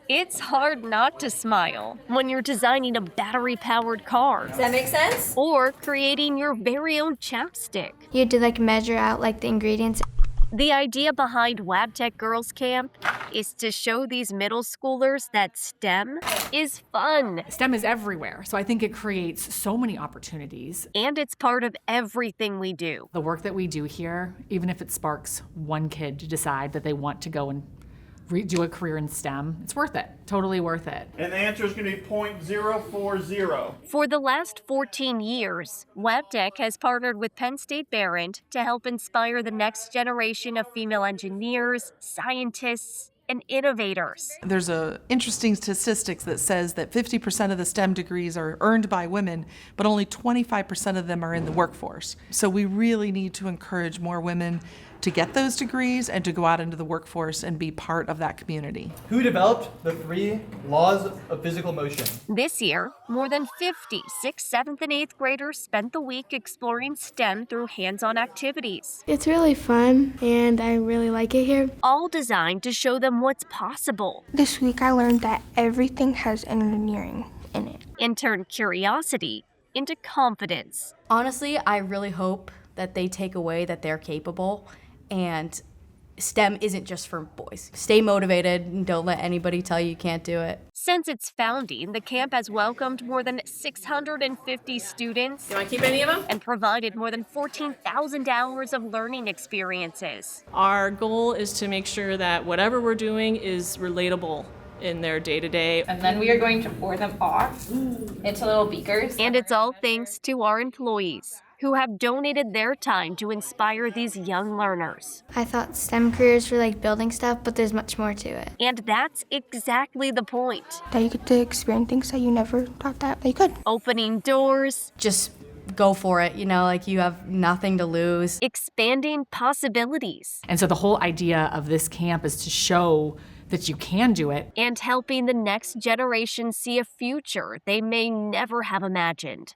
It's hard not to smile when you're designing a battery-powered car Does that make sense? or creating your very own chapstick. You had to measure out the ingredients. The idea behind Wabtec Girls Camp is to show these middle schoolers that STEM is fun. STEM is everywhere, so I think it creates so many opportunities. And it's part of everything we do. The work that we do here, even if it sparks one kid to decide that they want to go and do a career in STEM, it's worth it. Totally worth it. And the answer is going to be 0.040. For the last 14 years, Wabtec has partnered with Penn State Barron to help inspire the next generation of female engineers, scientists, and innovators. There's a interesting statistics that says that 50% of the STEM degrees are earned by women, but only 25% of them are in the workforce. So we really need to encourage more women to get those degrees and to go out into the workforce and be part of that community. Who developed the 3 laws of physical motion? This year, more than 50 6th, 7th, and 8th graders spent the week exploring STEM through hands-on activities, It's really fun, and I really like it here. all designed to show them what's possible This week I learned that everything has engineering in it. and turn curiosity into confidence. Honestly, I really hope that they take away that they're capable and STEM isn't just for boys. Stay motivated and don't let anybody tell you can't do it. Since its founding, the camp has welcomed more than 650 students. Do I keep any of them? And provided more than 14,000 hours of learning experiences. Our goal is to make sure that whatever we're doing is relatable in their day-to-day. And then we are going to pour them off into little beakers. And it's all thanks to our employees, who have donated their time to inspire these young learners. I thought STEM careers were building stuff, but there's much more to it. And that's exactly the point. That you get to experience things that you never thought that you could. Opening doors, Just go for it, you have nothing to lose. expanding possibilities, And so the whole idea of this camp is to show that you can do it. and helping the next generation see a future they may never have imagined.